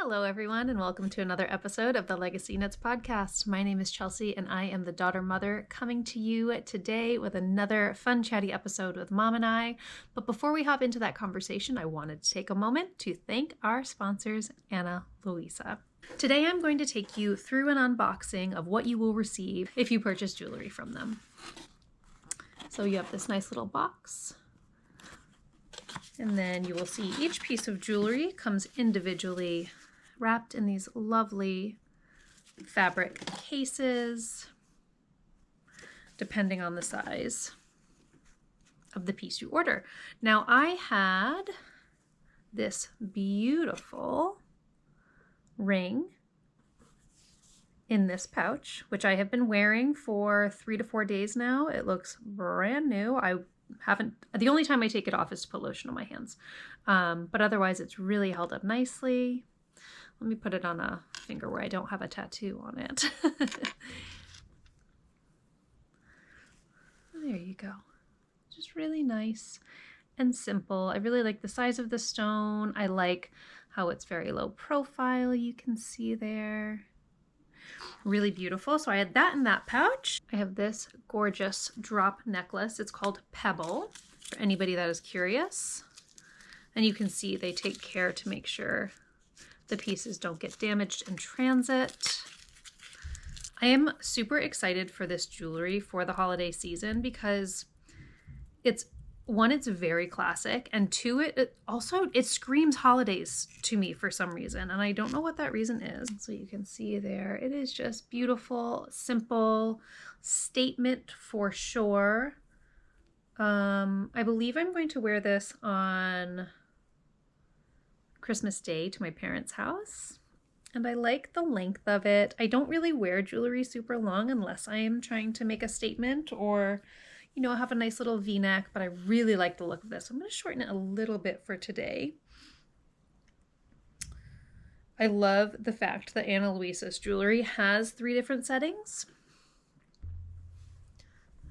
Hello everyone and welcome to another episode of the LegacyKnits podcast. My name is Chelsea and I am the daughter mother coming to you today with another fun chatty episode with Mom and I. But before we hop into that conversation, I wanted to take a moment to thank our sponsors, Anna, Louisa. Today I'm going to take you through an unboxing of what you will receive if you purchase jewelry from them. So you have this nice little box. And then you will see each piece of jewelry comes individually wrapped in these lovely fabric cases, depending on the size of the piece you order. Now I had this beautiful ring in this pouch, which I have been wearing for 3 to 4 days now. It looks brand new. The only time I take it off is to put lotion on my hands. But otherwise it's really held up nicely. Let me put it on a finger where I don't have a tattoo on it. There you go. Just really nice and simple. I really like the size of the stone. I like how it's very low profile, you can see there. Really beautiful. So I had that in that pouch. I have this gorgeous drop necklace. It's called Pebble, for anybody that is curious. And you can see they take care to make sure the pieces don't get damaged in transit. I am super excited for this jewelry for the holiday season because it's very classic, and two, it screams holidays to me for some reason, and I don't know what that reason is. So you can see there, it is just beautiful, simple statement for sure. I believe I'm going to wear this on Christmas Day to my parents' house, and I like the length of it. I don't really wear jewelry super long unless I am trying to make a statement or have a nice little V-neck, but I really like the look of this. I'm going to shorten it a little bit for today. I love the fact that Ana Luisa's jewelry has 3 different settings.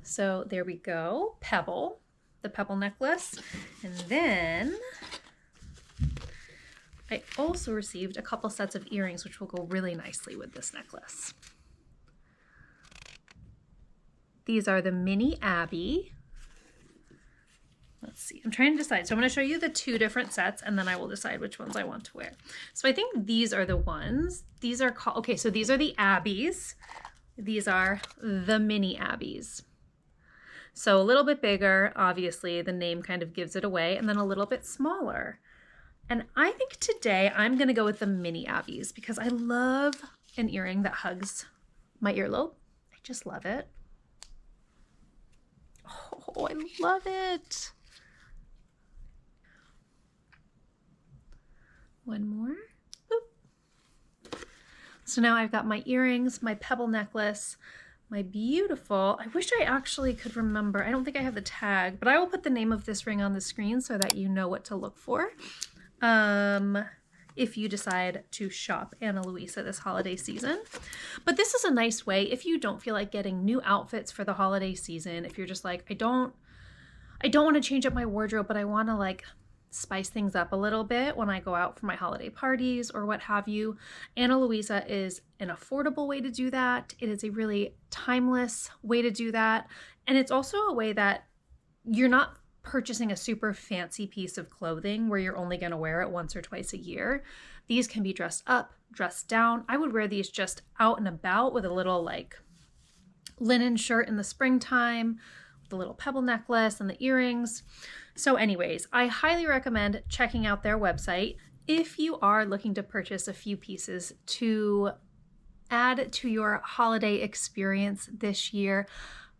So there we go, Pebble, the Pebble necklace. And then I also received a couple sets of earrings, which will go really nicely with this necklace. These are the Mini Abbey. Let's see, I'm trying to decide. So I'm going to show you the 2 different sets and then I will decide which ones I want to wear. So I think these are the ones. These are called, okay, so these are the Abbeys. These are the Mini Abbeys. So a little bit bigger, obviously the name kind of gives it away, and then a little bit smaller. And I think today I'm going to go with the Mini Abbeys because I love an earring that hugs my earlobe. I just love it. Oh, I love it. One more. Boop. So now I've got my earrings, my Pebble necklace, my beautiful, I wish I actually could remember. I don't think I have the tag, but I will put the name of this ring on the screen so that you know what to look for. If you decide to shop Ana Luisa this holiday season. But this is a nice way if you don't feel like getting new outfits for the holiday season. If you're just like, I don't want to change up my wardrobe, but I want to like spice things up a little bit when I go out for my holiday parties or what have you. Ana Luisa is an affordable way to do that. It is a really timeless way to do that. And it's also a way that you're not purchasing a super fancy piece of clothing where you're only going to wear it once or twice a year. These can be dressed up, dressed down. I would wear these just out and about with a little like linen shirt in the springtime, with the little Pebble necklace and the earrings. So anyways, I highly recommend checking out their website if you are looking to purchase a few pieces to add to your holiday experience this year.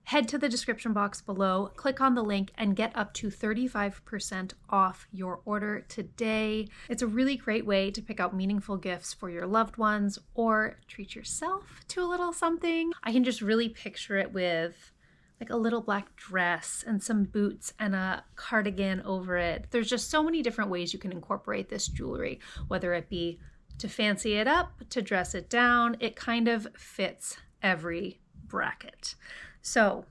Head to the description box below, click on the link, and get up to 35% off your order today. It's a really great way to pick out meaningful gifts for your loved ones or treat yourself to a little something. I can just really picture it with like a little black dress and some boots and a cardigan over it. There's just so many different ways you can incorporate this jewelry, whether it be to fancy it up, to dress it down. It kind of fits every bracket. So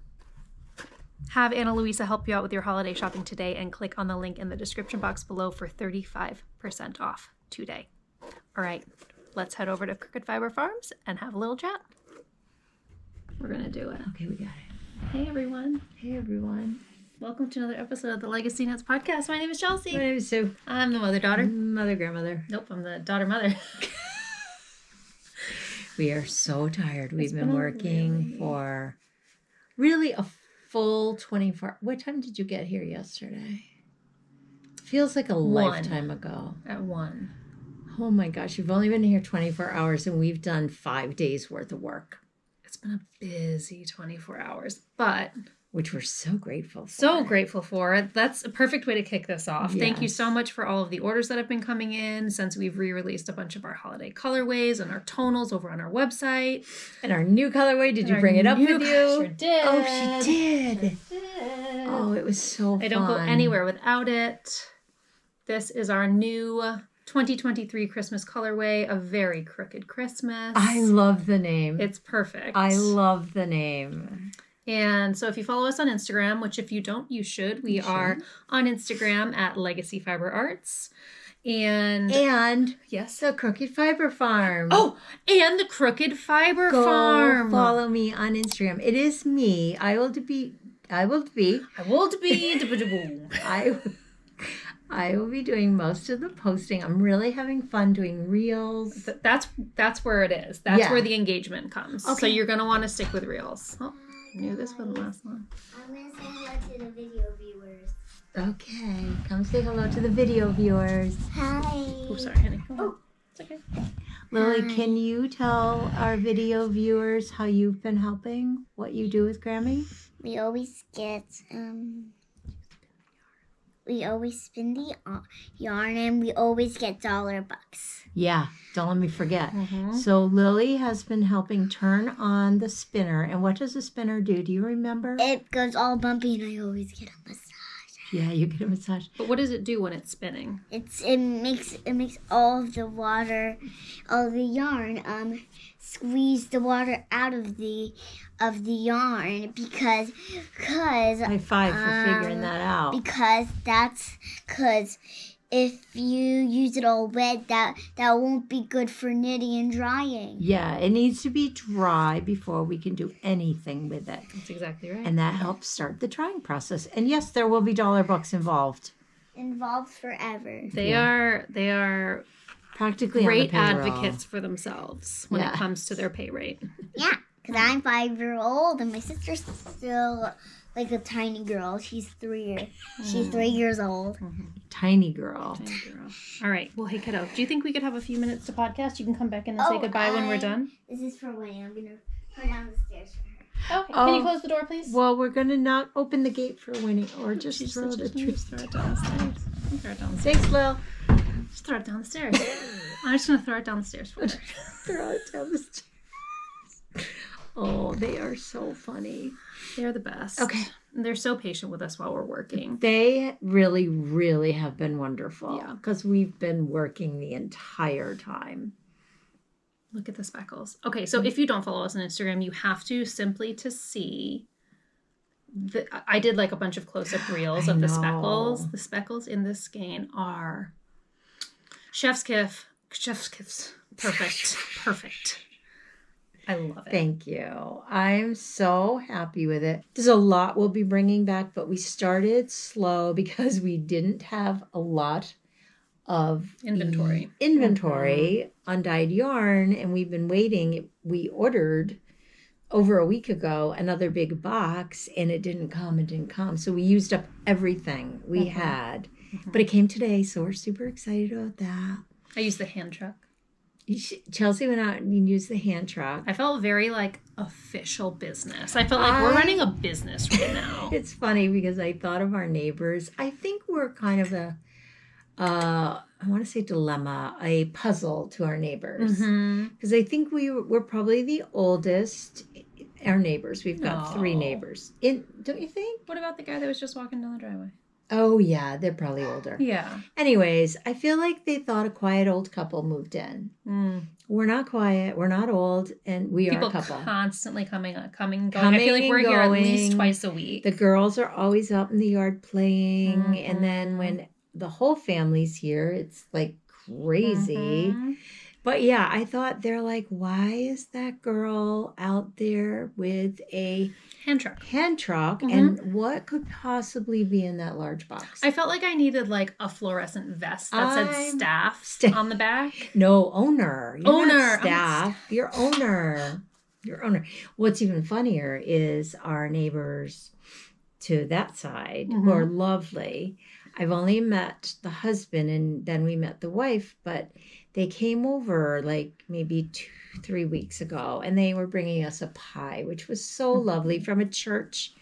have Ana Luisa help you out with your holiday shopping today and click on the link in the description box below for 35% off today. All right, let's head over to Crooked Fiber Farms and have a little chat. We're going to do it. Okay, we got it. Hey, everyone. Hey, everyone. Welcome to another episode of the LegacyKnits podcast. My name is Chelsea. My name is Sue. I'm the mother-daughter. Mother-grandmother. Nope, I'm the daughter-mother. We are so tired. We've been working for really a full 24. What time did you get here yesterday? Feels like a lifetime ago. At 1. Oh my gosh, you've only been here 24 hours and we've done 5 days worth of work. It's been a busy 24 hours, but... which we're so grateful for. So grateful for. That's a perfect way to kick this off. Yes. Thank you so much for all of the orders that have been coming in since we've re-released a bunch of our holiday colorways and our tonals over on our website. And our new colorway, did you bring it up with you? Sure did. Oh, she did. Oh, it was so fun. I don't go anywhere without it. This is our new 2023 Christmas colorway, A Very Crooked Christmas. I love the name. It's perfect. I love the name. And so if you follow us on Instagram, which if you don't, you should. We are on Instagram at Legacy Fiber Arts. And yes, the Crooked Fiber Farm. Oh, and the Crooked Fiber Farm. Follow me on Instagram. It is me. I will be doing most of the posting. I'm really having fun doing reels. That's where it is. That's where the engagement comes. Okay. So you're going to want to stick with reels. Oh, I knew this wouldn't last long. I'm going to say hello to the video viewers. Okay. Come say hello to the video viewers. Hi. Oh, sorry, honey. Oh, it's okay. Lily, Hi. can you tell our video viewers how you've been helping? What you do with Grammy? We always get, we always spin the yarn and we always get $1. Yeah, don't let me forget. Mm-hmm. So Lily has been helping turn on the spinner. And what does the spinner do? Do you remember? It goes all bumpy and I always get a massage. Yeah, you get a massage. But what does it do when it's spinning? It makes all of the water, all the yarn, squeeze the water out of the yarn because High five for figuring that out. Because if you use it all wet, that won't be good for knitting and drying. Yeah, it needs to be dry before we can do anything with it. That's exactly right. And that helps start the drying process. And yes, there will be $1 involved. Involved forever. They are Practically great on the payroll. advocates for themselves when it comes to their pay rate. Yeah, because I'm 5 years old and my sister's still like a tiny girl. She's 3 years old. Mm-hmm. Tiny girl. All right. Well, hey, kiddo, do you think we could have a few minutes to podcast? You can come back in and say goodbye when we're done. This is for Winnie. I'm going to go down the stairs for her. Okay. Can you close the door, please? Well, we're going to not open the gate for Winnie or just Just throw the tree. throw it down the stairs. Throw it down the stairs. Thanks, Lil. Just throw it down the stairs. I'm just going to throw it down the stairs for her. Throw it down the stairs. Oh, they are so funny. They're the best. Okay. They're so patient with us while we're working. They really, really have been wonderful. Yeah. Because we've been working the entire time. Look at the speckles. Okay, so if you don't follow us on Instagram, you have to simply to see. I did like a bunch of close-up reels of the speckles. The speckles in this skein are chef's kiss. Chef's kiss. Perfect. I love it. Thank you. I'm so happy with it. There's a lot we'll be bringing back, but we started slow because we didn't have a lot of inventory undyed yarn, and we've been waiting. We ordered over a week ago another big box, and it didn't come. So we used up everything we had, but it came today, so we're super excited about that. I used the hand truck. Chelsea went out and used the hand truck. I felt very like official business. I felt like we're running a business right now. It's funny because I thought of our neighbors. I think we're kind of I want to say dilemma, a puzzle to our neighbors. Because I think we're probably the oldest, our neighbors. We've got 3 neighbors. Don't you think? What about the guy that was just walking down the driveway? Oh, yeah, they're probably older. Yeah. Anyways, I feel like they thought a quiet old couple moved in. We're not quiet. We're not old. And we are a couple. People constantly coming, going. I feel like we're here at least twice a week. The girls are always out in the yard playing. And then when the whole family's here, it's like crazy. But yeah, I thought they're like, why is that girl out there with a Hand truck. And what could possibly be in that large box? I felt like I needed like a fluorescent vest that said staff on the back. No, owner. You're owner. Not staff. You're owner. You're owner. What's even funnier is our neighbors to that side who are lovely. I've only met the husband and then we met the wife, but they came over like maybe 2-3 weeks ago and they were bringing us a pie, which was so lovely from a church.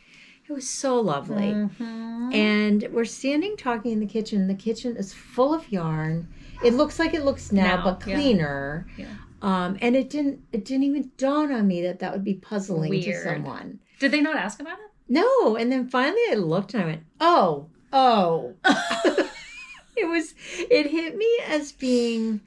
It was so lovely. And we're standing talking in the kitchen. The kitchen is full of yarn. It looks like it looks now but cleaner. Yeah. And it didn't even dawn on me that would be puzzling to someone. Did they not ask about it? No. And then finally I looked and I went, oh. It hit me as being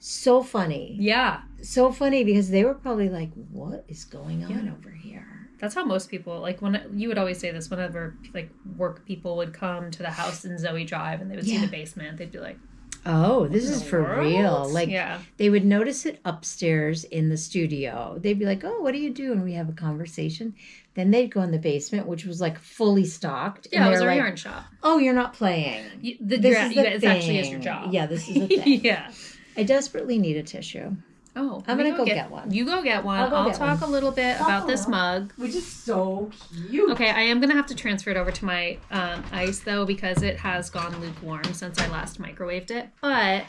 so funny. Yeah. So funny because they were probably like, what is going on over here? That's how most people, like when you would always say this whenever like work people would come to the house in Zoe Drive and they would see the basement, they'd be like, oh, this is for real. Like they would notice it upstairs in the studio. They'd be like, oh, what do you do? And we have a conversation. Then they'd go in the basement, which was like fully stocked. Yeah, it was our yarn shop. Oh, you're not playing. It actually is your job. Yeah, this is the thing. Yeah. I desperately need a tissue. Oh, I'm going to go get one. You go get one. I'll talk a little bit about this mug. Which is so cute. Okay, I am going to have to transfer it over to my ice, though, because it has gone lukewarm since I last microwaved it. But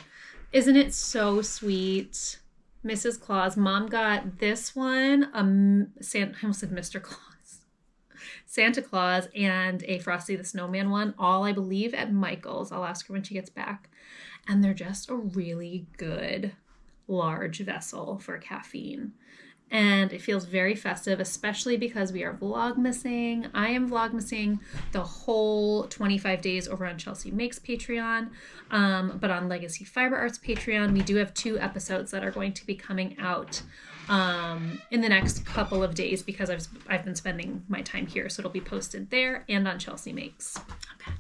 isn't it so sweet? Mrs. Claus. Mom got this one, I almost said Mr. Claus. Santa Claus and a Frosty the Snowman one, all I believe at Michael's. I'll ask her when she gets back. And they're just a really good large vessel for caffeine. And it feels very festive, especially because we are vlogmasing. I am vlogmasing the whole 25 days over on Chelsea Makes Patreon. But on Legacy Fiber Arts Patreon, we do have 2 episodes that are going to be coming out in the next couple of days because I've been spending my time here. So it'll be posted there and on Chelsea Makes. Okay.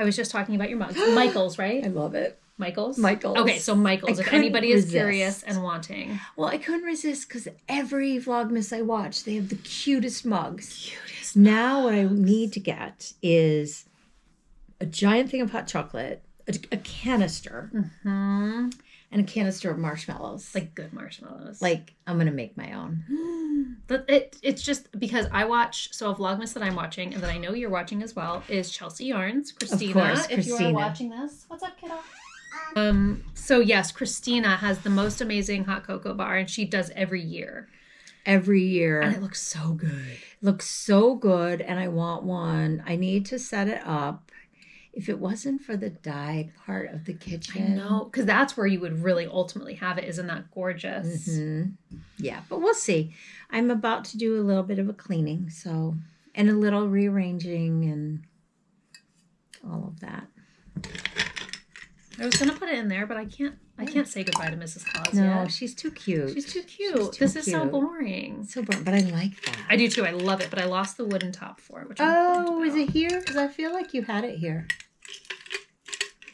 I was just talking about your mugs. Michael's, right? I love it. Michael's? Okay, so Michael's, if anybody is curious and wanting. Well, I couldn't resist because every Vlogmas I watch, they have the cutest mugs. Now what I need to get is a giant thing of hot chocolate, a canister, and a canister of marshmallows. Like good marshmallows. Like, I'm going to make my own. But it's just because I watch, so a Vlogmas that I'm watching and that I know you're watching as well is Chelsea Yarns. Christina, of course, if you are watching this. What's up, kiddo? So yes, Christina has the most amazing hot cocoa bar and she does every year. And it looks so good. And I want one. I need to set it up. If it wasn't for the dye part of the kitchen. I know, because that's where you would really ultimately have it. Isn't that gorgeous? Yeah, but we'll see. I'm about to do a little bit of a cleaning, and a little rearranging and all of that. I was gonna put it in there, but I can't say goodbye to Mrs. Claus yet. No, she's too cute. She's too cute. This is so boring. So boring, but I like that. I do too. I love it, but I lost the wooden top for it. Which is it here? Because I feel like you had it here.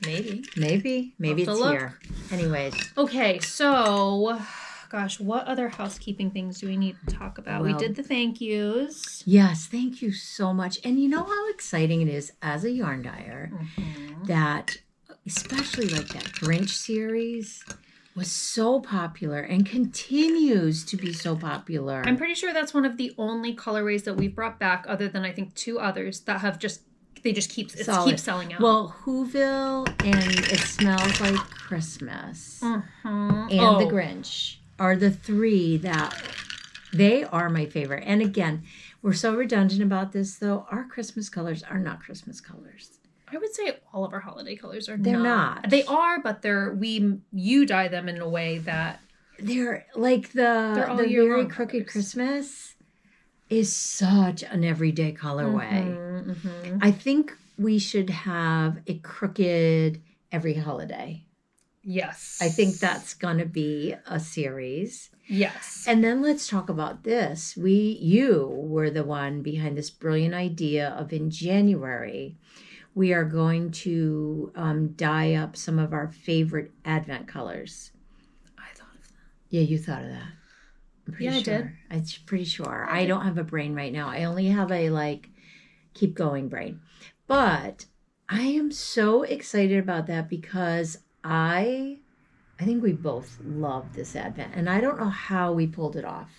Maybe it's here. Anyways. Okay, so, gosh, what other housekeeping things do we need to talk about? We did the thank yous. Yes, thank you so much. And you know how exciting it is as a yarn dyer that, especially like that Grinch series, was so popular and continues to be so popular. I'm pretty sure that's one of the only colorways that we've brought back, other than I think 2 others that have keeps selling out. Well, Whoville and It Smells Like Christmas and The Grinch are the 3 that they are my favorite. And again, we're so redundant about this, though. Our Christmas colors are not Christmas colors. I would say all of our holiday colors are They're not. They are, but you dye them in a way that they're like the very crooked Christmas is such an everyday colorway. I think we should have a crooked every holiday. Yes. I think that's going to be a series. Yes. And then let's talk about this. You were the one behind this brilliant idea of in January, we are going to dye up some of our favorite Advent colors. I Yeah, you thought of that. I'm pretty Yeah, I sure. did. I'm pretty sure. I don't have a brain right now. I only have a keep going brain. But I am so excited about that because I think we both love this Advent, and I don't know how we pulled it off.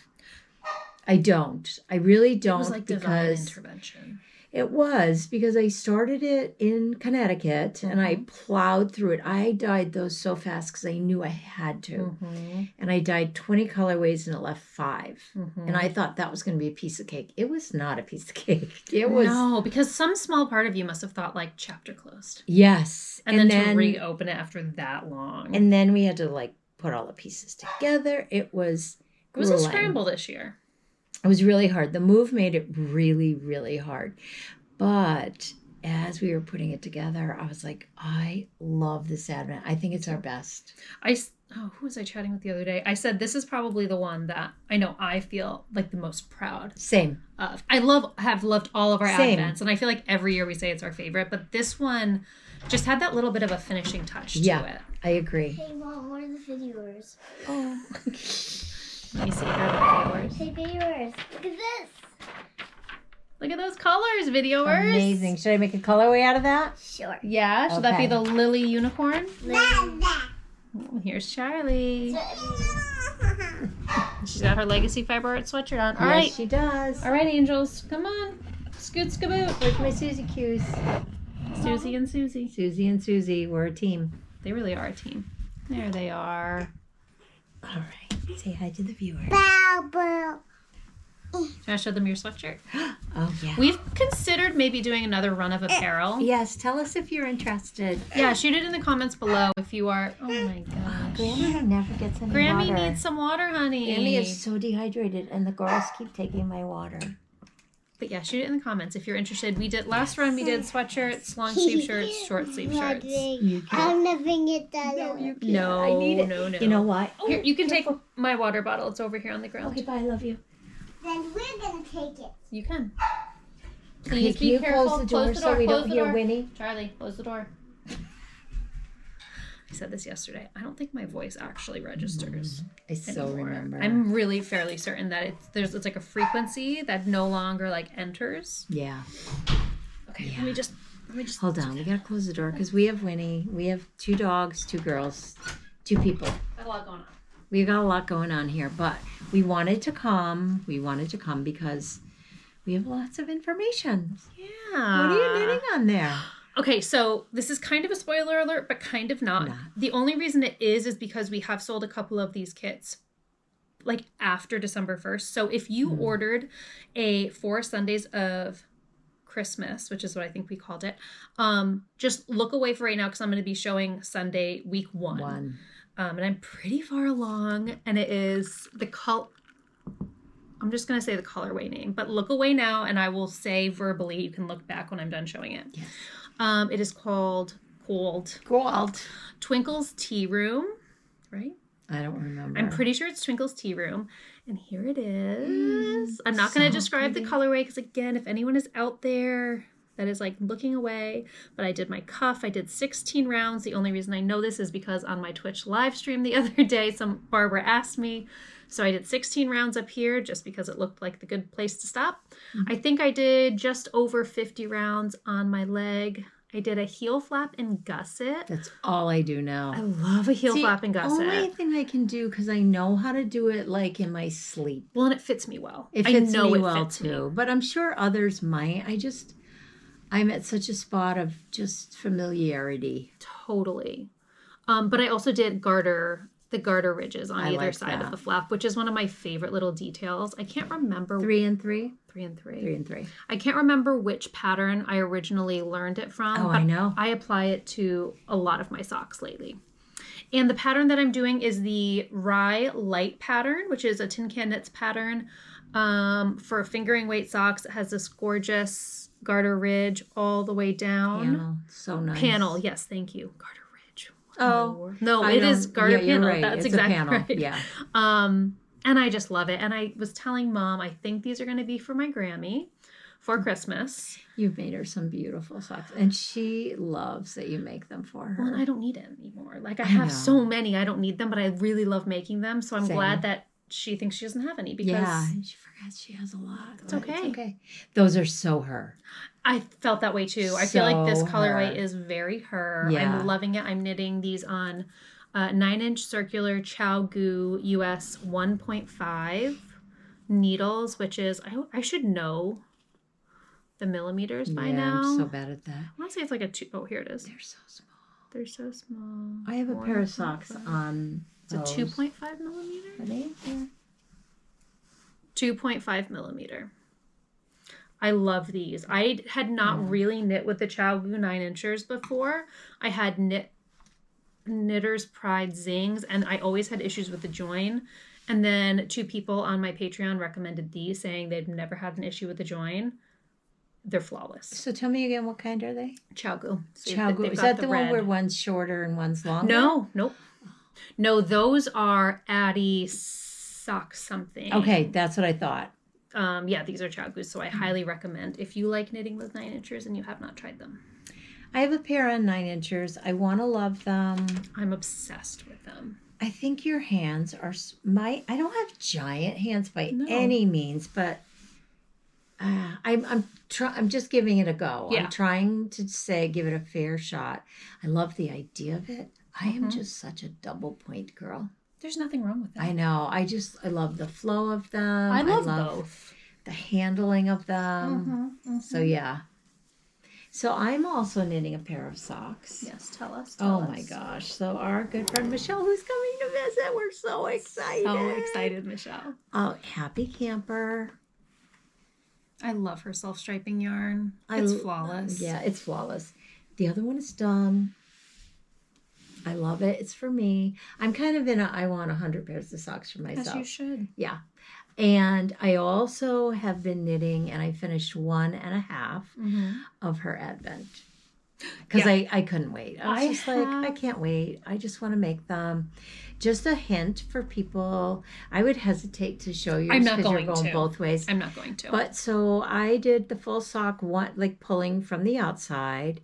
I don't. I really don't. It was like divine intervention. It was because I started it in Connecticut and I plowed through it. I dyed those so fast because I knew I had to. And I dyed 20 colorways and it left 5. And I thought that was going to be a piece of cake. It was not a piece of cake. It was. No, because some small part of you must have thought like chapter closed. Yes. And then to reopen it after that long. And then we had to put all the pieces together. It was a scramble this year. It was really hard. The move made it really, really hard. But as we were putting it together, I was like, I love this Advent. I think it's our best. Who was I chatting with the other day? I said, this is probably the one that I know I feel like the most proud. Same. Of. I have loved all of our Advents. And I feel like every year we say it's our favorite. But this one just had that little bit of a finishing touch to it. I agree. Hey, Mom, what are the videos? Oh. Let me see. Here are the videos. Hey, viewers, look at this. Look at those colors, videos. Amazing. Should I make a colorway out of that? Sure. Yeah. Should that be the Lily unicorn? Lily. Here's Charlie. She's got her Legacy Fiber Art sweatshirt on. All right. She does. All right, angels. Come on. Scoot, skaboot. Where's my Susie cues? Susie and Susie. Susie and Susie. We're a team. They really are a team. There they are. All right. Say hi to the viewers. Bow, bow. Can I show them your sweatshirt? Oh, yeah. We've considered maybe doing another run of apparel. Yes. Tell us if you're interested. Yeah, shoot it in the comments below if you are. Oh, my gosh. Grammy never gets any Grammy water. needs some water, honey. Grammy is so dehydrated, and the girls keep taking my water. But yeah, shoot it in the comments if you're interested. We did last run. We did sweatshirts, long sleeve shirts, short sleeve shirts. I'm never get that. No, you can't. No, I need it. no. You know what? Here, you can take my water bottle. It's over here on the ground. Okay, bye. I love you. Then we're gonna take it. You can. Okay, Please can be you careful. close the door so we don't hear Winnie? Charlie, close the door. I said this yesterday. I don't think my voice actually registers. I so anymore. remember. I'm really fairly certain that it's like a frequency that no longer enters. Yeah. Okay, Yeah. let me just Hold on. We gotta close the door because we have Winnie. We have 2 dogs, 2 girls, 2 people. Got a lot going on. We got a lot going on here, but we wanted to come. We wanted to come because we have lots of information. Yeah. What are you knitting on there? Okay, so this is kind of a spoiler alert, but kind of not. The only reason it is because we have sold a couple of these kits after December 1st. So if you ordered a 4 Sundays of Christmas, which is what I think we called it, just look away for right now because I'm going to be showing Sunday week 1. And I'm pretty far along, and it is I'm just going to say the colorway name, but look away now, and I will say verbally, you can look back when I'm done showing it. Yes. It is called Twinkle's Tea Room, right? I don't remember. I'm pretty sure it's Twinkle's Tea Room. And here it is. I'm not going to describe the colorway because, again, if anyone is out there that is looking away, but I did my cuff. I did 16 rounds. The only reason I know this is because on my Twitch live stream the other day, Barbara asked me. So I did 16 rounds up here just because it looked like the good place to stop. I think I did just over 50 rounds on my leg. I did a heel flap and gusset. That's all I do now. I love a heel flap and gusset. Only thing I can do because I know how to do it in my sleep. Well, and it fits me well. It fits me well too. But I'm sure others might. I'm at such a spot of just familiarity. Totally. But I also did the garter ridges on either side of the flap, which is one of my favorite little details. I can't remember. 3 and 3? 3 and 3. 3 and 3. I can't remember which pattern I originally learned it from. Oh, I know. I apply it to a lot of my socks lately. And the pattern that I'm doing is the Rye Light pattern, which is a TinCanKnits pattern for fingering weight socks. It has this gorgeous garter ridge all the way down. Panel. So nice. Panel. Yes, thank you. Garter ridge. Oh. No, it is garter panel. Right. That's it's exactly a panel. right. Yeah. And I just love it. And I was telling Mom, I think these are going to be for my Grammy for Christmas. You've made her some beautiful socks, and she loves that you make them for her. Well, and I don't need it anymore. Like, I have so many, I don't need them, but I really love making them. So I'm glad that she thinks she doesn't have any because she forgets she has a lot. It's okay. It's okay. Those are so her. I felt that way too. I feel like this colorway is very her. Yeah. I'm loving it. I'm knitting these on 9-inch circular ChowGoo US 1.5 needles, which is, I should know the millimeters by now. I'm so bad at that. I want to say it's like a 2. Oh, here it is. They're so small. They're so small. I have a pair of socks on It's a 2.5 millimeter? Are they here? 2.5 millimeter. I love these. I had not really knit with the ChowGoo 9-inchers before. I had Knitter's Pride Zings, and I always had issues with the join. And then 2 people on my Patreon recommended these, saying they'd never had an issue with the join. They're flawless. So tell me again, what kind are they? ChowGoo. So ChowGoo. Is that the one where one's shorter and one's longer? No, nope. No, those are Addie Sock something. Okay, that's what I thought. Yeah, these are ChowGoo, so I highly recommend if you like knitting with 9-inchers and you have not tried them. I have a pair on 9-inchers. I want to love them. I'm obsessed with them. I think your hands are I don't have giant hands by any means, but I'm just giving it a go. Yeah. I'm trying to give it a fair shot. I love the idea of it. I am just such a double point girl. There's nothing wrong with that. I know. I love the flow of them. I love both. The handling of them. So yeah. So I'm also knitting a pair of socks. Yes, tell us. My gosh. So our good friend Michelle, who's coming to visit, we're so excited. So excited, Michelle. Oh, happy camper. I love her self-striping yarn. It's flawless. Yeah, it's flawless. The other one is done. I love it. It's for me. I'm kind of I want 100 pairs of socks for myself. As you should. Yeah. And I also have been knitting, and I finished 1.5 of her Advent. Because I couldn't wait. I was I can't wait. I just want to make them. Just a hint for people. I would hesitate to show you because you're going both ways. I'm not going to. But so I did the full sock, pulling from the outside.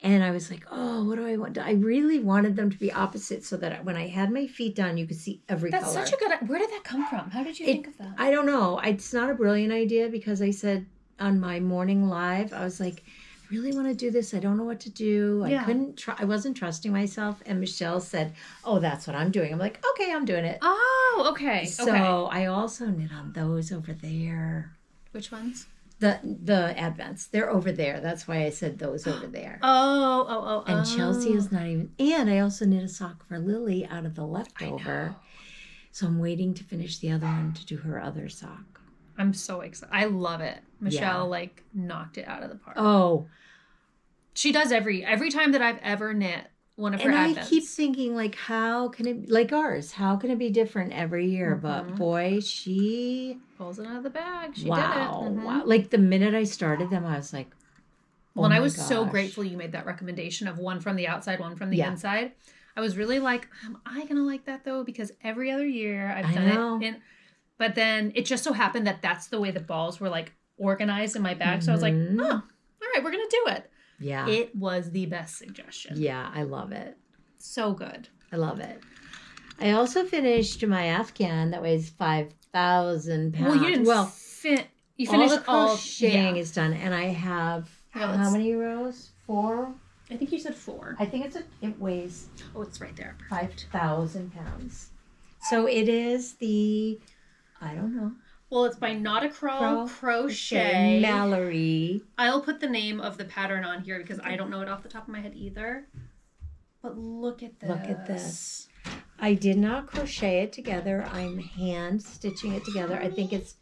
And I was like, oh, what do I want? I really wanted them to be opposite so that when I had my feet down, you could see every color. That's such a good... Where did that come from? How did you think of that? I don't know. It's not a brilliant idea because I said on my morning live, I was like, I really want to do this. I don't know what to do. I couldn't try. I wasn't trusting myself. And Michelle said, oh, that's what I'm doing. I'm like, okay, I'm doing it. Oh, okay. So I also knit on those over there. Which ones? The Advents. They're over there. That's why I said those over there. Oh. And Chelsea is not even... And I also knit a sock for Lily out of the leftover. So I'm waiting to finish the other one to do her other sock. I'm so excited. I love it. Michelle, knocked it out of the park. Oh. She does every time that I've ever knit one of her Advents. And I keep thinking, how can it... Like ours, how can it be different every year? But boy, she... Pulls it out of the bag. She did it. Wow. The minute I started them, I was like, oh and I was so grateful you made that recommendation of one from the outside, one from the inside. I was really like, am I going to like that though? Because every other year I've done it. But then it just so happened that that's the way the balls were organized in my bag. So I was like, oh, all right, we're going to do it. Yeah. It was the best suggestion. Yeah, I love it. So good. I love it. I also finished my Afghan that weighs 5,000 pounds. Well, you didn't you finished all the crocheting is done, and I have how many rows? 4? I think you said 4. I think it weighs. Oh, it's right there. 5,000 pounds. So it is I don't know. Well, it's by NautiKrall Crochet. Mallory. I'll put the name of the pattern on here because I don't know it off the top of my head either. But look at this. Look at this. I did not crochet it together. I'm hand stitching it together. I think it's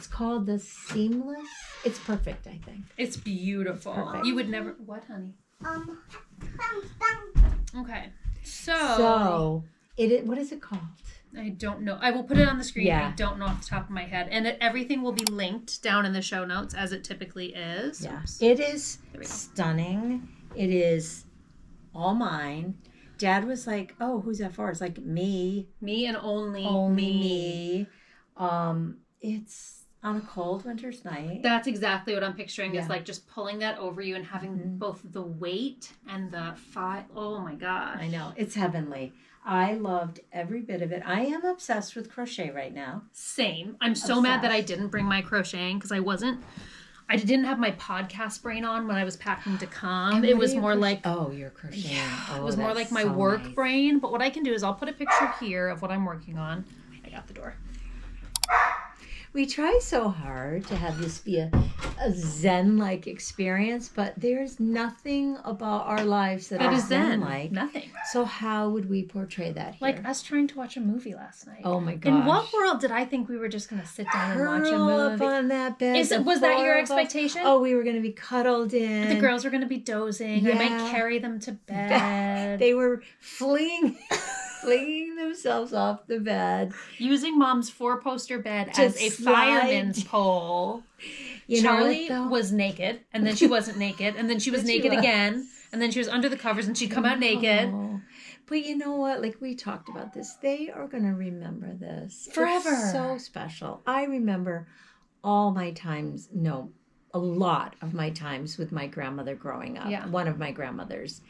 called the seamless. It's perfect, I think. It's beautiful. It's perfect. You would never... What, honey? Okay. So what is it called? I don't know. I will put it on the screen. Yeah. I don't know off the top of my head. And everything will be linked down in the show notes as it typically is. Yeah. It is stunning. It is all mine. Dad was like, oh, who's that for? It's like me. Me and only me. On a cold winter's night. That's exactly what I'm picturing, Yeah. is like just pulling that over you and having both the weight and the oh my gosh. I know. It's heavenly. I loved every bit of it. I am obsessed with crochet right now. Same. I'm so mad that I didn't bring my crocheting because I didn't have my podcast brain on when I was packing to come. It was more like... Oh, you're crocheting. Yeah, it was more like my work brain. But what I can do is I'll put a picture here of what I'm working on. I got the door. We try so hard to have this be a Zen-like experience, but there's nothing about our lives that is Zen-like. Nothing. So how would we portray that here? Like us trying to watch a movie last night. Oh my gosh. In what world did I think we were just going to sit down and watch a Curl movie? up on that bed. Was that your expectation? Oh, we were going to be cuddled in. The girls were going to be dozing. Yeah. I might carry them to bed. They were flinging themselves off the bed. Using Mom's 4-poster bed To as a slide. fireman's pole. Charlie was naked, and then she wasn't naked, and then she was naked again, and then she was under the covers, and she'd come out naked. But you know what? Like, we talked about this. They are going to remember this. Forever. It's so special. I remember all my times, a lot of my times with my grandmother growing up. Yeah. One of my grandmothers.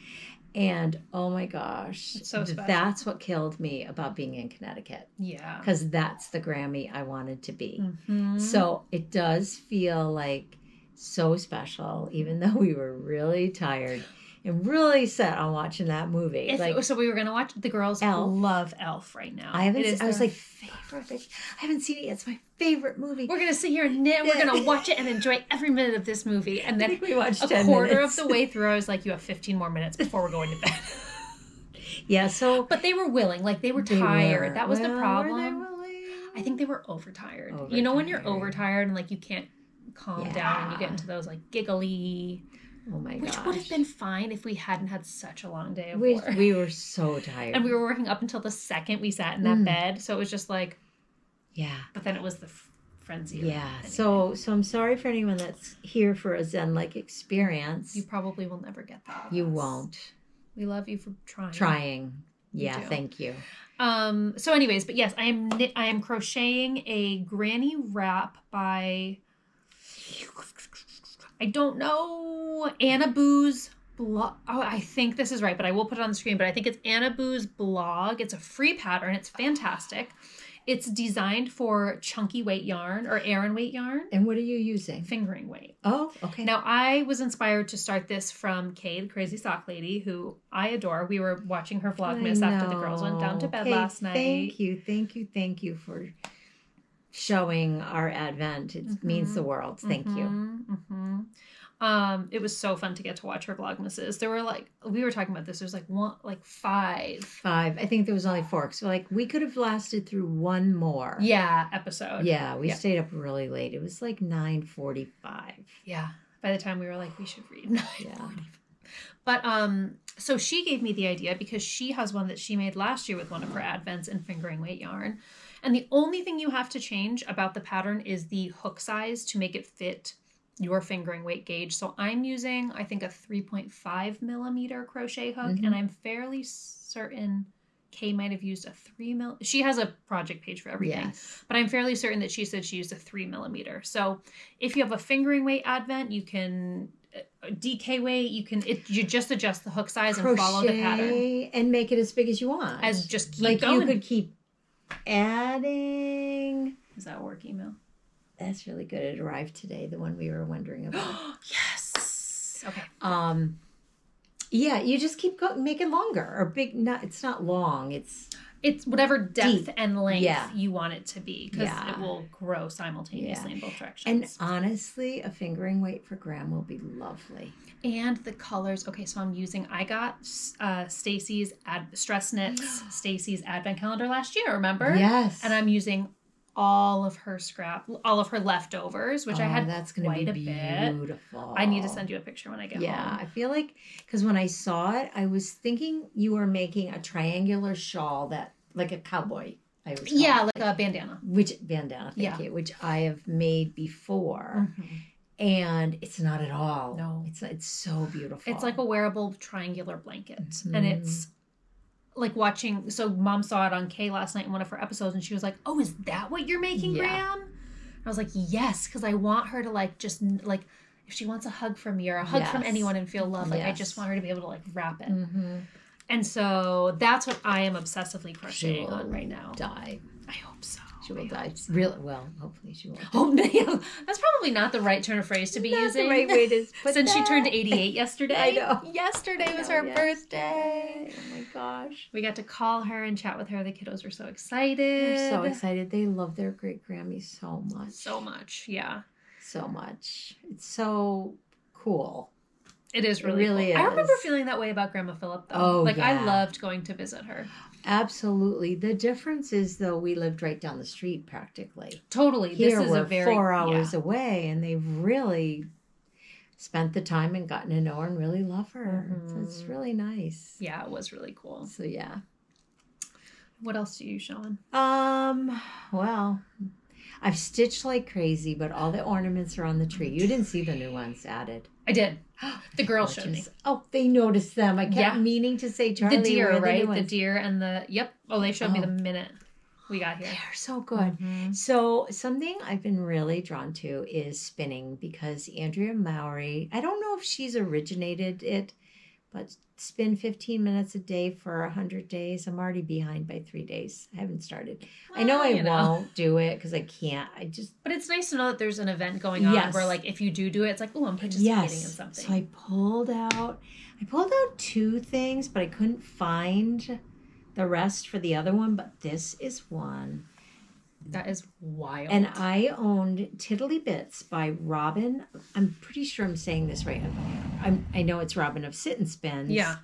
And oh my gosh, It's so special. That's what killed me about being in Connecticut. Yeah. Because that's the Grammy I wanted to be. Mm-hmm. So it does feel like so special, even though we were really tired and really set on watching that movie. So we were going to watch, the girls love Elf right now. I was like, favorite. I haven't seen it yet. It's my favorite movie. We're going to sit here and knit. We're going to watch it and enjoy every minute of this movie. And then we watched a 10 quarter minutes. of the way through, I was like, you have 15 more minutes before we're going to bed. Yeah, so... But they were willing. Like, they were tired. That was the problem. Were they willing? I think they were overtired. You know when you're overtired and, like, you can't calm down and you get into those, like, giggly... Oh my gosh. Which would have been fine if we hadn't had such a long day of work. We were so tired. And we were working up until the second we sat in that bed. So it was just like... Yeah. But then it was the frenzy. Yeah. Anyway. So I'm sorry for anyone that's here for a Zen-like experience. You probably will never get that. You won't. We love you for trying. Trying. Yeah, thank you. So anyways, but yes, I am crocheting a granny wrap by... I don't know. Anna Boo's blog. Oh, I think this is right, but I will put it on the screen. But I think it's Anna Boo's blog. It's a free pattern. It's fantastic. It's designed for chunky weight yarn or Aran weight yarn. And what are you using? Fingering weight. Oh, okay. Now, I was inspired to start this from Kay, the crazy sock lady, who I adore. We were watching her Vlogmas after the girls went down to bed last night. Thank you for showing our advent. It means the world. Thank you. It was so fun to get to watch her Vlogmases. There were we were talking about this. There's five. I think there was only 4. So we could have lasted through one more. Yeah, episode. Yeah, we stayed up really late. It was like 9:45. Yeah. By the time we were like, we should read 9:45. Yeah. But so she gave me the idea because she has one that she made last year with one of her advents in fingering weight yarn. And the only thing you have to change about the pattern is the hook size to make it fit your fingering weight gauge. So I'm using, I think, a 3.5 millimeter crochet hook, and I'm fairly certain Kay might have used a 3 mil. She has a project page for everything, but I'm fairly certain that she said she used a 3 millimeter. So if you have a fingering weight advent, you can DK weight, you just adjust the hook size and follow the pattern and make it as big as you want. As just keep going. You could keep adding. Is that a work email? That's really good. It arrived today, the one we were wondering about. Yes. Okay. Yeah, you just keep going, make it longer or big. It's not long. It's whatever depth deep. and length you want it to be, because Yeah. it will grow simultaneously in both directions. And honestly, a fingering weight for Graham will be lovely. And the colors. Okay, so I got Stacy's Stress Knits Stacy's Advent Calendar last year, remember? Yes. And I'm using all of her all of her leftovers, which I had that's gonna quite be a bit. Beautiful. I need to send you a picture when I get home. Yeah, I feel like, because when I saw it, I was thinking you were making a triangular shawl that, like a cowboy, I was calling. Yeah, like a bandana. Thank you, which I have made before. And it's not at all. No. It's so beautiful. It's like a wearable triangular blanket. And it's like watching, so Mom saw it on Kay last night in one of her episodes, and she was like, oh, is that what you're making, Graham? I was like, yes, because I want her to like just like if she wants a hug from me or a hug from anyone and feel love, like I just want her to be able to like wrap it. And so that's what I am obsessively crocheting on right now. Die. I hope so. She will die. Really? Well, hopefully she won't. Oh, no. That's probably not the right turn of phrase to be using. The right way to put Since she that. turned 88 yesterday. I know. Yesterday was her birthday. Oh my gosh. We got to call her and chat with her. The kiddos were so excited. They're so excited. They love their great Grammy so much. So much, yeah. So much. It's so cool. It is really, really cool. is. I remember feeling that way about Grandma Phillip, though. Oh, like, I yeah. loved going to visit her. Absolutely. The difference is, though, we lived right down the street practically. Totally. Here This is we're a very 4 hours away, and they've really spent the time and gotten to know her and really love her. So it's really nice. Yeah, it was really cool. So yeah. What else are you showing? Well, I've stitched like crazy, but all the ornaments are on the tree. You didn't see the new ones added. I did. The girls showed me. Oh, they noticed them. I kept meaning to say, Charlie, The deer, where are right? new The ones? deer and the, yep. Oh, they showed me the minute we got here. They're so good. So something I've been really drawn to is spinning because Andrea Mowry, I don't know if she's originated it, but spin 15 minutes a day for 100 days. I'm already behind by 3 days. I haven't started. I know I won't do it because I can't. But it's nice to know that there's an event going on where, like, if you do it, it's like, oh, I'm participating in something. So I pulled out 2 things, but I couldn't find the rest for the other one. But this is one. That is wild. And I owned Tiddly Bits by Robin. I'm pretty sure I'm saying this right. I know it's Robin of Sit and Spins. Yeah.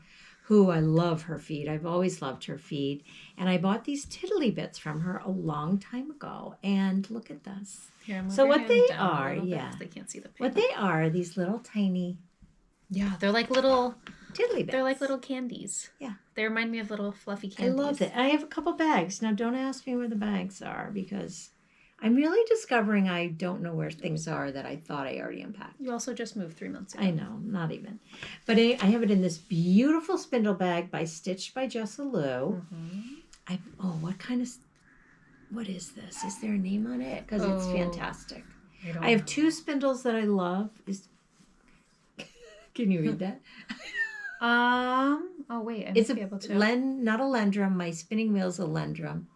Who I love her feed. I've always loved her feed. And I bought these Tiddly Bits from her a long time ago. And look at this. Here, So what they are, they can't see the paper. what they are, these little tiny Yeah, they're like little Tiddly Bits. They're like little candies. Yeah. They remind me of little fluffy I candies. love it. I have a couple bags. Now, don't ask me where the bags are because I'm really discovering I don't know where things are that I thought I already unpacked. You also just moved 3 months ago. I know, not even. But I have it in this beautiful spindle bag Stitched by Jessa Lou. What is this? Is there a name on it? Because it's fantastic. I have 2 spindles that I love. Can you read that? Oh wait, I might be able to. Not a Lendrum. My spinning wheel's a Lendrum.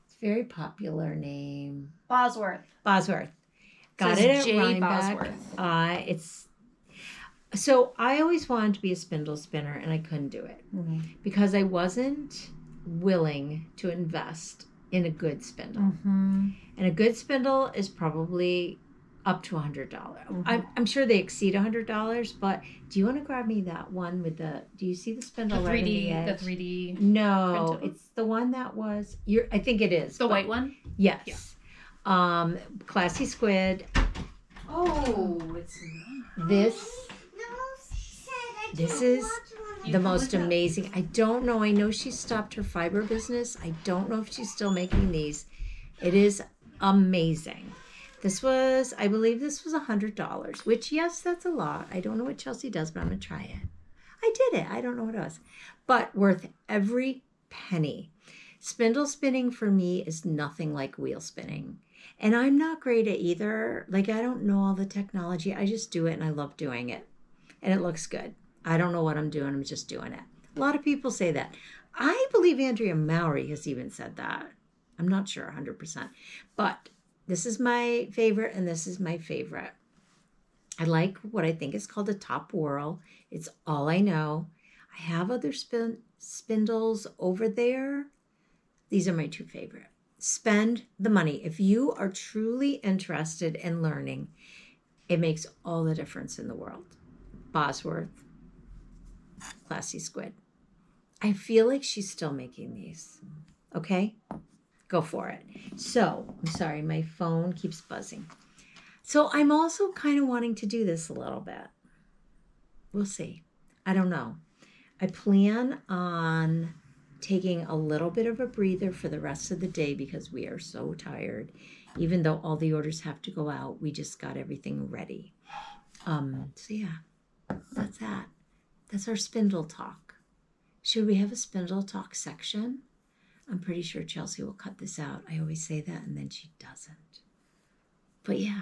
It's a very popular name. Bosworth. Got Says it at J. Rhinebeck. Bosworth. So I always wanted to be a spindle spinner, and I couldn't do it because I wasn't willing to invest in a good spindle. And a good spindle is probably up to $100. I'm sure they exceed $100, but do you want to grab me that one with do you see the spindle right in the edge? The 3D. No, printable? it's the one that was, I think it is. The white one? Yes. Yeah. Classy Squid. Oh, it's not. This is the most amazing. I don't know. I know she stopped her fiber business. I don't know if she's still making these. It is amazing. I believe this was $100, which, yes, that's a lot. I don't know what Chelsea does, but I'm going to try it. I did it. I don't know what it was, but worth every penny. Spindle spinning for me is nothing like wheel spinning. And I'm not great at either. Like, I don't know all the technology. I just do it and I love doing it. And it looks good. I don't know what I'm doing. I'm just doing it. A lot of people say that. I believe Andrea Mowry has even said that. I'm not sure 100%. But this is my favorite and this is my favorite. I like what I think is called a top whirl. It's all I know. I have other spindles over there. These are my 2 favorite. Spend the money. If you are truly interested in learning, it makes all the difference in the world. Bosworth, Classy Squid. I feel like she's still making these. Okay? Go for it. So, I'm sorry, my phone keeps buzzing. So I'm also kind of wanting to do this a little bit. We'll see. I don't know. I plan on taking a little bit of a breather for the rest of the day because we are so tired. Even though all the orders have to go out, we just got everything ready. So yeah, that's that. That's our spindle talk. Should we have a spindle talk section? I'm pretty sure Chelsea will cut this out. I always say that and then she doesn't. But yeah,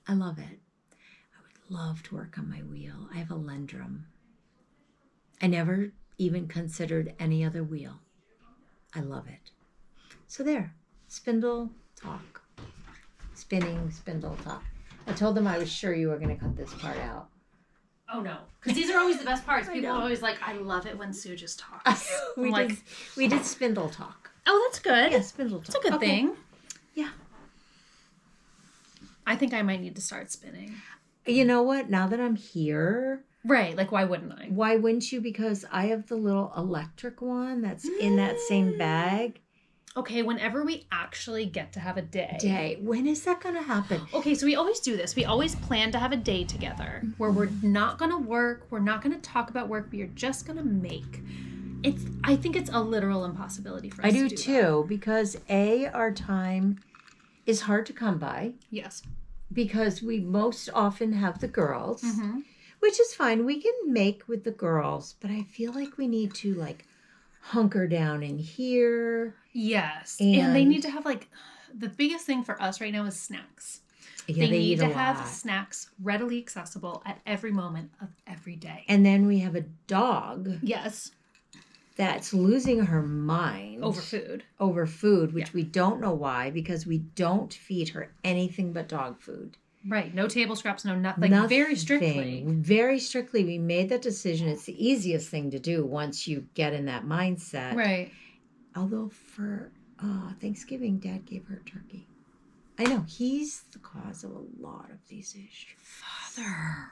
I love it. I would love to work on my wheel. I have a Lendrum. I never even considered any other wheel. I love it. So there, spindle talk. Spinning, spindle talk. I told them I was sure you were going to cut this part out. Oh no, because these are always the best parts. People are always like, I love it when Sue just talks. we did spindle talk. Oh, that's good. Yeah, spindle talk. That's a good thing. Yeah. I think I might need to start spinning. You know what? Now that I'm here... Right, like why wouldn't I? Why wouldn't you? Because I have the little electric one that's in that same bag. Okay, whenever we actually get to have a day. When is that going to happen? Okay, so we always do this. We always plan to have a day together where we're not going to work. We're not going to talk about work. We are just going to make. I think it's a literal impossibility for us to do. I do too, because our time is hard to come by. Yes. Because we most often have the girls, which is fine. We can make with the girls, but I feel like we need to hunker down in here. Yes. And they need to have the biggest thing for us right now is snacks. Yeah, they need to have snacks readily accessible at every moment of every day. And then we have a dog. Yes. That's losing her mind. Over food, which we don't know why, because we don't feed her anything but dog food. Right. No table scraps, no nothing. Very strictly. Very strictly. We made that decision. It's the easiest thing to do once you get in that mindset. Right. Although for Thanksgiving, Dad gave her a turkey. I know. He's the cause of a lot of these issues. Father.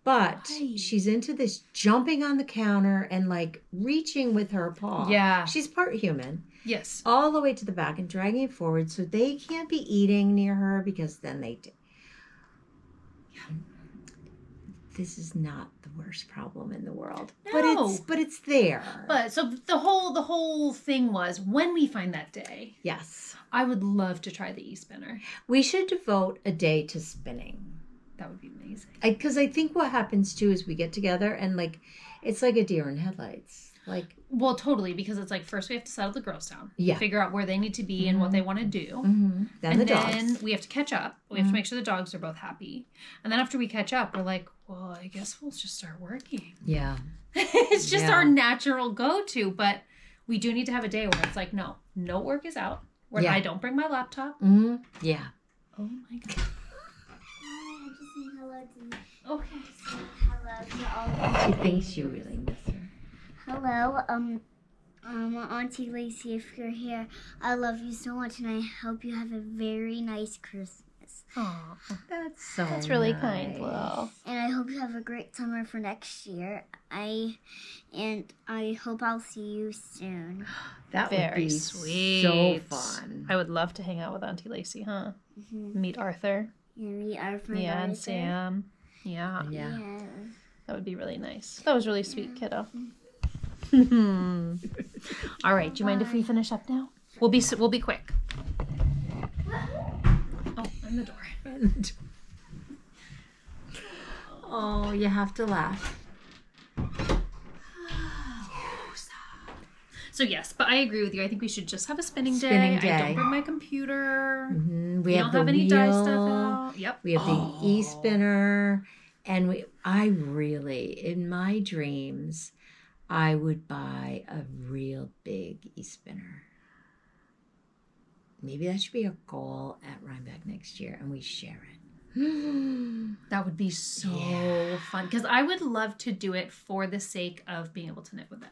But she's into this jumping on the counter and reaching with her paw. Yeah. She's part human. Yes. All the way to the back and dragging it forward so they can't be eating near her because then they do. Yeah. This is not the worst problem in the world. No. But it's there. But so the whole thing was when we find that day. Yes. I would love to try the e-spinner. We should devote a day to spinning. That would be amazing. Because I think what happens too is we get together and it's like a deer in headlights. Well, totally, because it's first we have to settle the girls down. Yeah. Figure out where they need to be and what they want to do. Then we have to catch up. We have to make sure the dogs are both happy. And then after we catch up, we're like, well, I guess we'll just start working. Yeah. It's just our natural go-to, but we do need to have a day where it's no work is out. Where I don't bring my laptop. Yeah. Oh my God. I'm just saying hello to Okay. hello to all. She thinks you really miss her. Hello, Auntie Lacey, if you're here, I love you so much, and I hope you have a very nice Christmas. Aw, That's really nice. kind, Flo. And I hope you have a great summer for next year. I hope I'll see you soon. That would be sweet. so fun. I would love to hang out with Auntie Lacey, huh? Meet Arthur. Yeah, meet our friend Yeah, and Arthur. Sam. Yeah. Yeah. That would be really nice. That was really sweet, kiddo. All right. Do you mind if we finish up now? We'll be quick. Oh, and the door. Oh, you have to laugh. So yes, but I agree with you. I think we should just have a spinning day. I don't bring my computer. We don't have any dye stuff out. Yep. We have the e-spinner, and I really, in my dreams, I would buy a real big e-spinner. Maybe that should be a goal at Rhinebeck next year, and we share it. That would be so fun, because I would love to do it for the sake of being able to knit with it.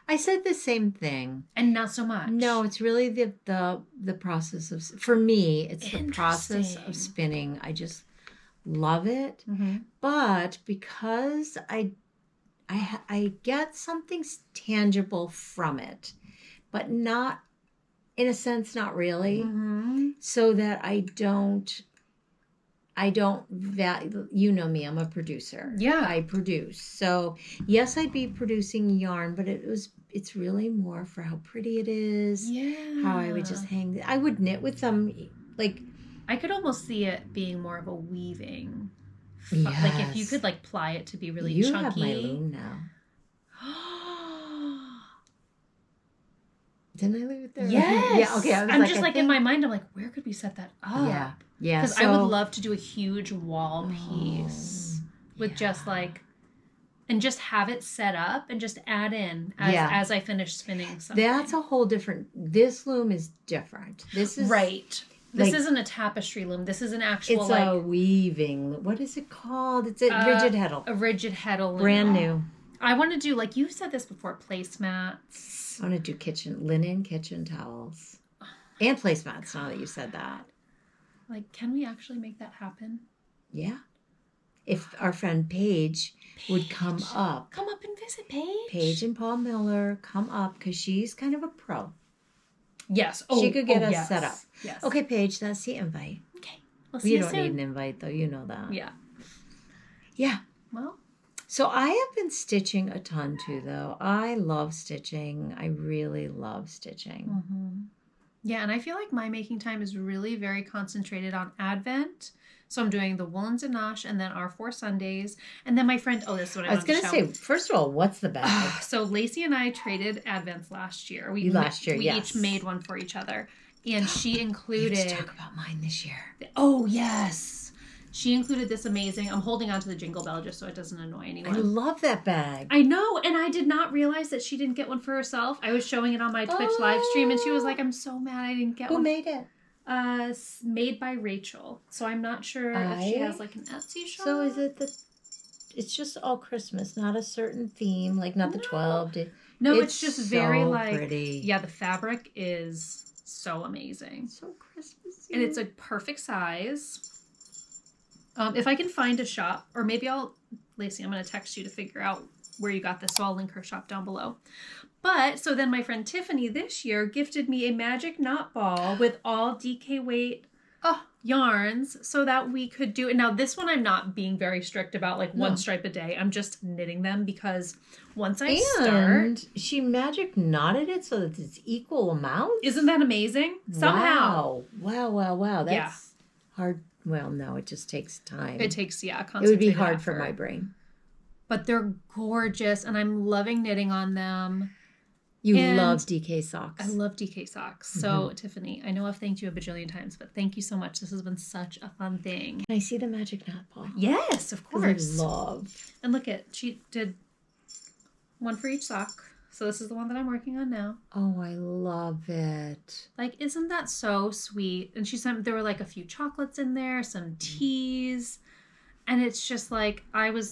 I said the same thing. And not so much. No, it's really the process of, for me, it's the process of spinning. I just love it. But because I get something tangible from it, but not, in a sense, not really. So that I don't value, you know me, I'm a producer. Yeah. I produce. So yes, I'd be producing yarn, but it's really more for how pretty it is. Yeah. How I would just hang, I would knit with them, I could almost see it being more of a weaving. Yes. If you could ply it to be really you chunky. have my loom now. Didn't I leave it there? Yes. Yeah, okay. I'm just like in my mind, I'm like, where could we set that up? Yeah. Yeah. Because I would love to do a huge wall piece with just like, and just have it set up and just add in as I finish spinning something. That's a whole different, this loom is different. This is. Right. This isn't a tapestry loom. This is an actual It's a weaving. What is it called? It's a rigid heddle. A rigid heddle loom. Brand new. I want to do, like you said this before, placemats. I want to do linen kitchen towels. And placemats, now that you said that. Like, can we actually make that happen? Yeah. If our friend Paige would come up. Come up and visit Paige. Paige and Paul Miller, come up, because she's kind of a pro. Yes. She could get us set up. Yes. Okay, Paige, that's the invite. Okay. We'll see you don't soon. need an invite, though. You know that. Yeah. Yeah. Well. So I have been stitching a ton, too, though. I love stitching. I really love stitching. Mm-hmm. Yeah, and I feel like my making time is really very concentrated on Advent. So I'm doing the woolens and nosh and then our 4 Sundays. And then my friend, this is what I was going to say, first of all, what's the bag? So Lacey and I traded Advents last year. We each made one for each other. And she included... Let's talk about mine this year. Oh, yes. She included this amazing... I'm holding on to the jingle bell just so it doesn't annoy anyone. I love that bag. I know. And I did not realize that she didn't get one for herself. I was showing it on my Twitch live stream and she was like, I'm so mad I didn't get one. Who made it? Made by Rachel. So I'm not sure if she has like an Etsy shop. So is it it's just all Christmas, not a certain theme, like not the 12. No, it's just very so like pretty. Yeah, the fabric is so amazing. So Christmassy. And it's a perfect size. If I can find a shop, or maybe Lacey, I'm going to text you to figure out where you got this, so I'll link her shop down below. But, so then my friend Tiffany this year gifted me a magic knot ball with all DK weight yarns so that we could do it. Now, this one I'm not being very strict about, like one stripe a day. I'm just knitting them because once I start... she magic knotted it so that it's equal amounts? Isn't that amazing? Somehow. Wow. That's hard. Well, no, it just takes time. It takes, it would be hard for my brain. But they're gorgeous, and I'm loving knitting on them. You love DK socks. I love DK socks. So, Tiffany, I know I've thanked you a bajillion times, but thank you so much. This has been such a fun thing. Can I see the magic knot ball? Yes, of course. I love. And look she did one for each sock. So this is the one that I'm working on now. Oh, I love it. Like, isn't that so sweet? And there were like a few chocolates in there, some teas. And it's just like, it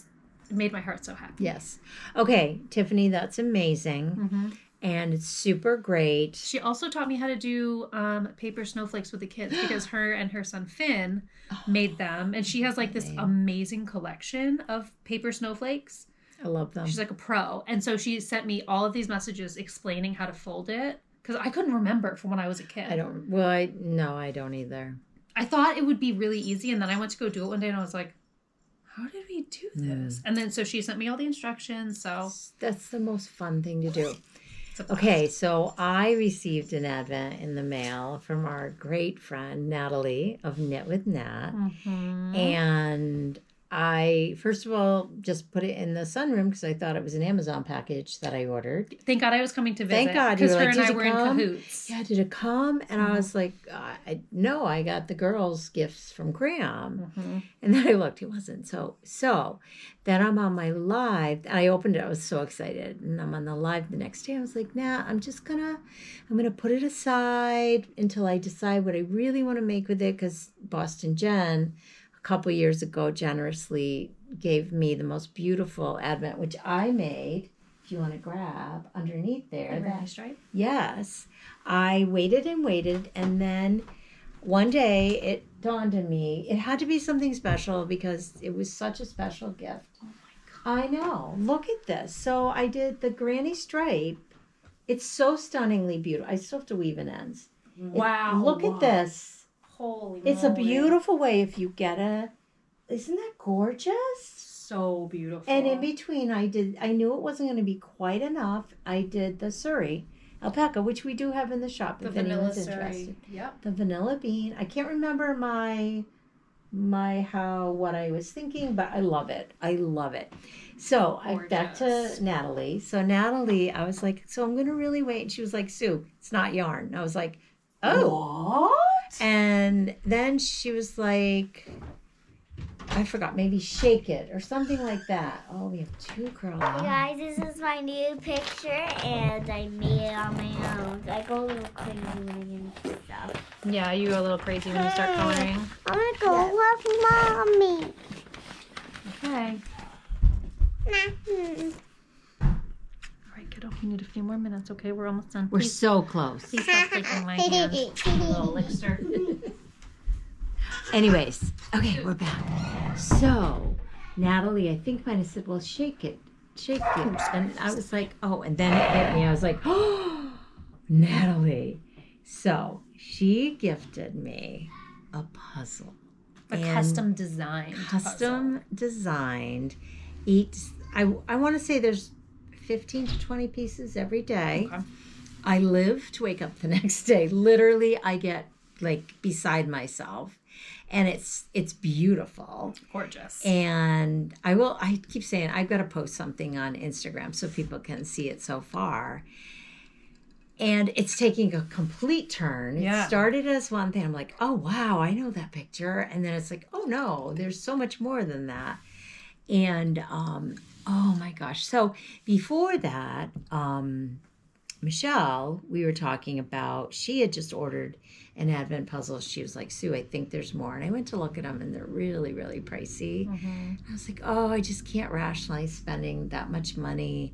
made my heart so happy. Yes. Okay, Tiffany, that's amazing. Mm-hmm. And it's super great. She also taught me how to do paper snowflakes with the kids because her and her son Finn made them. And she has like this amazing collection of paper snowflakes. I love them. She's like a pro. And so she sent me all of these messages explaining how to fold it because I couldn't remember from when I was a kid. I don't either. I thought it would be really easy. And then I went to go do it one day and I was like, how did we do this? And then so she sent me all the instructions. So that's the most fun thing to do. Okay, so I received an advent in the mail from our great friend Natalie of Knit with Nat. Mm-hmm. And I, first of all, just put it in the sunroom because I thought it was an Amazon package that I ordered. Thank God I was coming to visit. Thank God. Because her and I were in cahoots. Yeah, did it come? And I was like, no, I got the girls' gifts from Graham. Mm-hmm. And then I looked, it wasn't. So then I'm on my live. And I opened it. I was so excited. And I'm on the live the next day. I was like, nah, I'm going to put it aside until I decide what I really want to make with it. Because Boston Jen, couple years ago, generously gave me the most beautiful advent, which I made. If you want to grab underneath there, that stripe. Yes, I waited, and then one day it dawned on me it had to be something special because it was such a special gift. Oh my God! I know. Look at this. So I did the granny stripe. It's so stunningly beautiful. I still have to weave in ends. Wow! Look at this. Holy It's moly. a beautiful way if you get isn't that gorgeous? So beautiful. And in between I knew it wasn't going to be quite enough. I did the Surrey alpaca, which we do have in the shop if anyone's interested. Yep. The vanilla bean. I can't remember my what I was thinking, but I love it. I love it. So back to Natalie. So Natalie, I was like, so I'm gonna really wait. And she was like, Sue, it's not yarn. And I was like, oh. What? And then she was like, I forgot, maybe shake it or something like that. Oh, we have 2 girls. Guys, this is my new picture, and I made it on my own. I go a little crazy when I get stuff. Yeah, you go a little crazy when you start coloring. I'm gonna go with Mommy. Okay. All right, kiddo, you need a few more minutes, okay? We're almost done. We're so close. Please stop taking my hand. Little elixir. Anyways, okay, we're back. So, Natalie, I think might have said, well, shake it. And I was like, oh, and then it hit me. I was like, oh, Natalie. So, she gifted me a puzzle. A custom designed designed. I want to say there's 15 to 20 pieces every day. Okay. I live to wake up the next day. Literally, I get like beside myself. And it's beautiful. Gorgeous. And I keep saying I've got to post something on Instagram so people can see it so far. And it's taking a complete turn. It started as one thing. I'm like, oh, wow, I know that picture. And then it's like, oh, no, there's so much more than that. And, oh, my gosh. So before that, Michelle, we were talking about, she had just ordered an Advent puzzle. She was like, Sue, I think there's more. And I went to look at them, and they're really, really pricey. Mm-hmm. I was like, oh, I just can't rationalize spending that much money.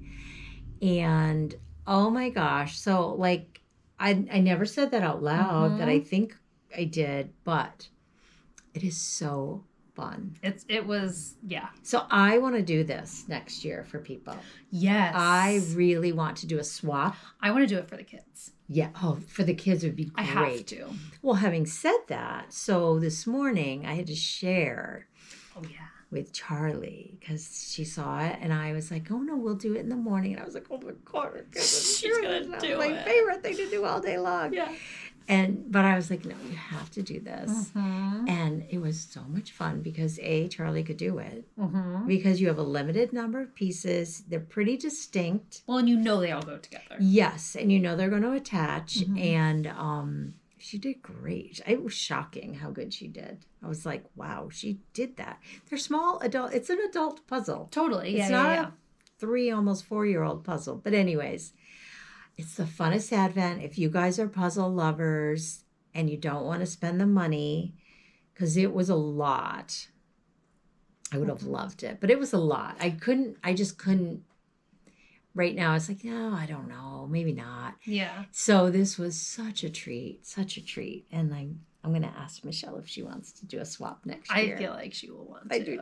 And oh my gosh. So like, I never said that out loud, that I think I did, but it is so fun. It was. So I want to do this next year for people. Yes. I really want to do a swap. I want to do it for the kids. Yeah. Oh, for the kids would be great. I have to. Well, having said that, so this morning I had to share. Oh, yeah. With Charlie, because she saw it, and I was like, oh no, we'll do it in the morning. And I was like, oh my God, she's gonna do my it. favorite thing to do all day long. Yeah. But I was like, no, you have to do this. And it was so much fun because Charlie could do it. Because you have a limited number of pieces. They're pretty distinct. Well, and you know they all go together. Yes, and you know they're going to attach. And she did great. It was shocking how good she did. I was like, wow, she did that. They're small adult. It's an adult puzzle. Totally. It's not a 3, almost 4-year-old puzzle. But anyways, it's the funnest Advent. If you guys are puzzle lovers and you don't want to spend the money, because it was a lot. I would have loved it, but it was a lot. I just couldn't. Right now, it's like, no, I don't know. Maybe not. Yeah. So this was such a treat. And I'm going to ask Michelle if she wants to do a swap next year. I feel like she will want to. I do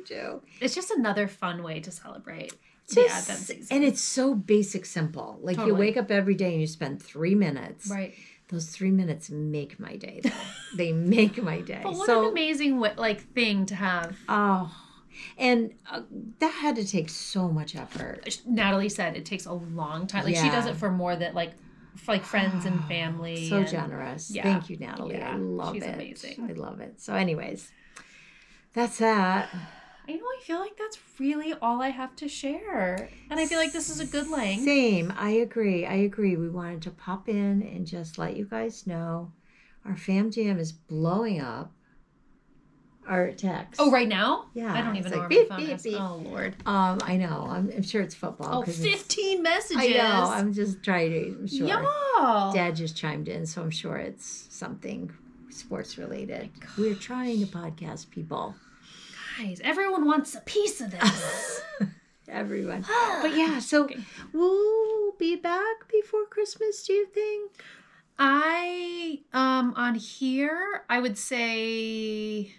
too. It's just another fun way to celebrate the Advent season. And it's so basic simple. Like you wake up every day and you spend 3 minutes. Right. Those 3 minutes make my day, though. They make my day. But what an amazing thing to have. Oh, and that had to take so much effort. Natalie said it takes a long time. Like she does it for more than for friends and family. So generous. Yeah. Thank you, Natalie. Yeah. I love it. She's amazing. I love it. So anyways, that's that. I feel like that's really all I have to share. And I feel like this is a good length. Same. I agree. We wanted to pop in and just let you guys know our Fam Jam is blowing up. Our text. Oh, right now? Yeah. I don't even know where beep, my phone is. beep. Oh, Lord. I know. I'm sure it's football. 15 messages. I know. I'm just trying to. I'm sure. Yeah. Dad just chimed in, so I'm sure it's something sports related. We're trying to podcast, people. Guys, everyone wants a piece of this. Everyone. But yeah, so we'll be back before Christmas, do you think? On here, I would say...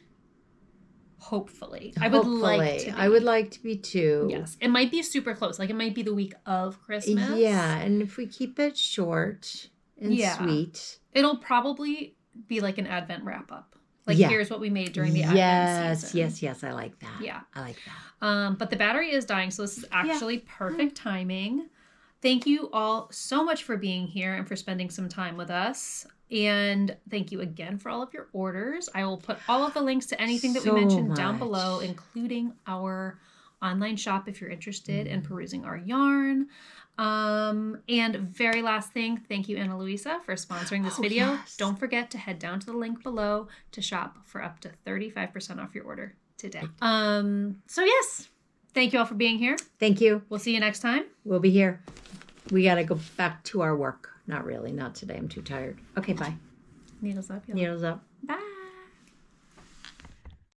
Hopefully. I would like to be. I would like to be too. Yes. It might be super close. Like it might be the week of Christmas. Yeah. And if we keep it short and sweet. It'll probably be like an Advent wrap up. Like here's what we made during the Advent season. Yes. I like that. Yeah. I like that. But the battery is dying. So this is actually perfect timing. Thank you all so much for being here and for spending some time with us. And thank you again for all of your orders. I will put all of the links to anything that we So mentioned down much. below, including our online shop if you're interested in perusing our yarn. And very last thing, thank you, Ana Luisa, for sponsoring this video. Yes. Don't forget to head down to the link below to shop for up to 35% off your order today. So yes, thank you all for being here. Thank you. We'll see you next time. We'll be here. We got to go back to our work. Not really. Not today. I'm too tired. Okay, bye. Needles up, y'all. Needles up. Bye.